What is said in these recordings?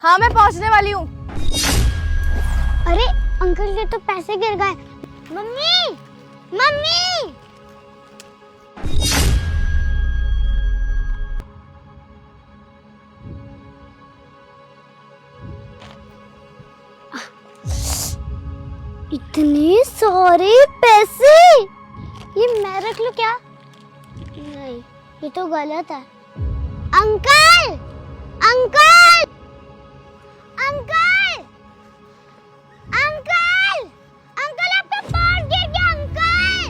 हाँ मैं पहुंचने वाली हूँ। अरे अंकल के तो पैसे गिर गए। मम्मी मम्मी इतने सारे पैसे, ये मैं रख लूं क्या? नहीं, ये तो गलत है। Uncle uncle uncle uncle uncle आपका पर्स गिर गया। अंकल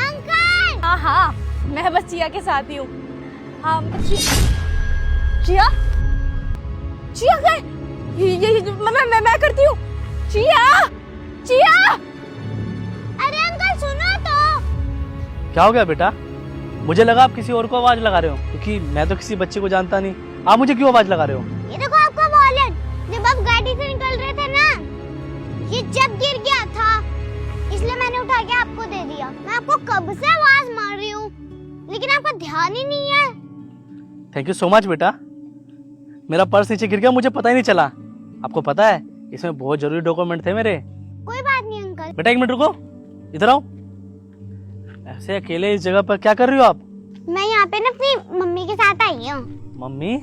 अंकल हाँ हाँ मैं बस चिया के साथ ही हूँ। हाँ चिया चिया गए। ये मैं करती हूँ। Chia chia. अरे अंकल सुनो तो। क्या हो गया बेटा? मुझे लगा आप किसी और को आवाज लगा रहे हो, क्योंकि मैं तो किसी बच्चे को जानता नहीं। आप मुझे क्यों आवाज लगा रहे हो? ये देखो आपका वॉलेट, जब आप गाड़ी से निकल रहे थे ना, ये जब गिर गया था, इसलिए मैंने उठा के आपको दे दिया। मैं आपको कब से आवाज मार रही हूँ, लेकिन आपका ध्यान ही नहीं है। थैंक यू सो मच बेटा। मेरा पर्स नीचे गिर गया, मुझे पता ही नहीं चला। आपको पता है इसमें बहुत जरूरी डॉक्यूमेंट थे मेरे। कोई बात नहीं अंकल। बेटा 1 मिनट रुको, इधर आओ। ऐसे अकेले इस जगह पर क्या कर रही हो आप? मैं यहाँ पे ना अपनी मम्मी के साथ आई हूँ। मम्मी?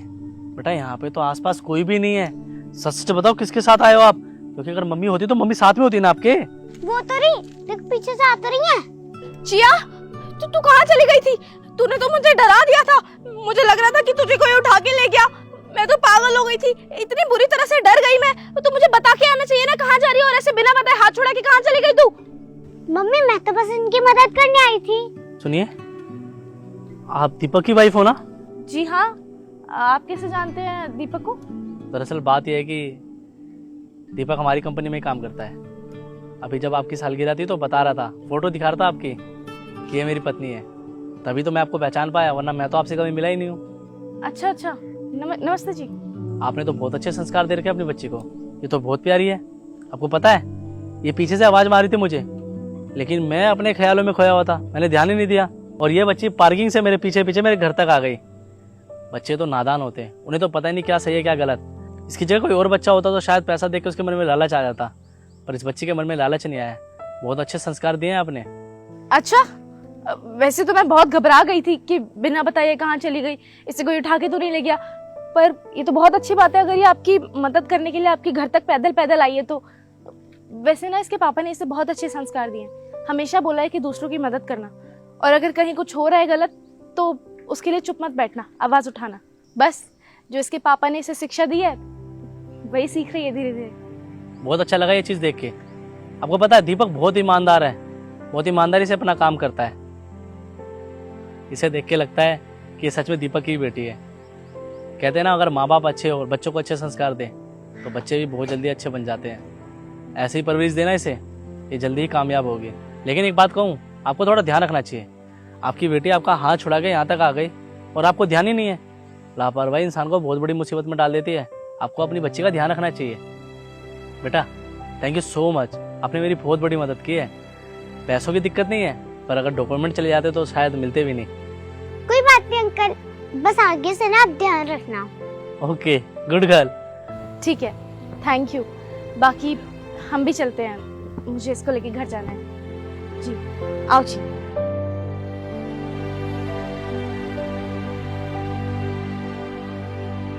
बेटा यहाँ पे तो आसपास कोई भी नहीं है। सच सच बताओ किसके साथ आए हो आप? क्योंकि अगर मम्मी होती तो मम्मी साथ में होती ना आपके। वो तो रही, देख पीछे से आ रही है। चिया तू कहाँ चली गई थी? तूने तो मुझे डरा दिया था। मुझे लग रहा था कि तुझे कोई उठा के ले गया। मैं तो पागल हो गई थी, इतनी बुरी तरह से डर गई मैं। तो मुझे बता के आना चाहिए ना कहाँ जा रही हो, और ऐसे बिना बताए हाथ छोड़ा के कहाँ चली गई तू? मम्मी मैं तो बस इनकी मदद करने आई थी। सुनिए, आप दीपक की वाइफ हो ना? जी हाँ। आप कैसे जानते हैं दीपक को? दरअसल बात यह है कि दीपक हमारी कंपनी में काम करता है। अभी जब आपकी सालगिरह थी तो बता रहा था, फोटो दिखा रहा था आपकी कि ये मेरी पत्नी है। तभी तो मैं आपको पहचान पाया, वरना मैं तो आपसे कभी मिला ही नहीं हूँ। अच्छा अच्छा। नमस्ते जी। आपने तो बहुत अच्छे संस्कार दे रखे अपनी बच्ची को। ये तो बहुत प्यारी है। आपको पता है ये पीछे से आवाज मारी थी मुझे, लेकिन मैं अपने ख्यालों में खोया हुआ था, मैंने ध्यान ही नहीं दिया। और ये बच्ची पार्किंग से मेरे पीछे पीछे मेरे घर तक आ गई। बच्चे तो नादान होते हैं, उन्हें तो पता ही नहीं क्या सही है क्या गलत। इसकी जगह कोई और बच्चा होता तो शायद पैसा देख के उसके मन में लालच आ जाता, पर इस बच्ची के मन में लालच नहीं आया। बहुत अच्छे संस्कार दिए हैं आपने। अच्छा, वैसे तो मैं बहुत घबरा गई थी कि बिना बताए कहाँ चली गई, इससे कोई उठा के तो नहीं ले गया। पर ये तो बहुत अच्छी बात है अगर ये आपकी मदद करने के लिए आपके घर तक पैदल पैदल आई है तो। वैसे ना इसके पापा ने इसे बहुत अच्छे संस्कार दिए, हमेशा बोला है कि दूसरों की मदद करना, और अगर कहीं कुछ हो रहा है गलत तो उसके लिए चुप मत बैठना, आवाज उठाना। बस जो इसके पापा ने इसे शिक्षा दी है वही सीख रही है धीरे धीरे। बहुत अच्छा लगा ये चीज देख के। आपको पता है दीपक बहुत ईमानदार है, बहुत ईमानदारी से अपना काम करता है। इसे देख के लगता है कि ये सच में दीपक की बेटी है। कहते हैं ना, अगर माँ बाप अच्छे और बच्चों को अच्छे संस्कार दें तो बच्चे भी बहुत जल्दी अच्छे बन जाते हैं। ऐसे ही परवरिश देना इसे, ये जल्दी ही कामयाब होगी। लेकिन एक बात कहूँ, आपको थोड़ा ध्यान रखना चाहिए। आपकी बेटी आपका हाथ छुड़ा के यहाँ तक आ गई और आपको ध्यान ही नहीं है। लापरवाही इंसान को बहुत बड़ी मुसीबत में डाल देती है। आपको अपनी बच्ची का ध्यान रखना चाहिए। बेटा थैंक यू सो मच, आपने मेरी बहुत बड़ी मदद की है। पैसों की दिक्कत नहीं है, पर अगर डॉक्यूमेंट चले जाते तो शायद मिलते भी नहीं। कोई बात नहीं अंकल, बस आगे से ना आप ध्यान रखना। Okay, good girl. ठीक है, थैंक यू। बाकी हम भी चलते हैं, मुझे इसको लेके घर जाना है। जी आओ जी।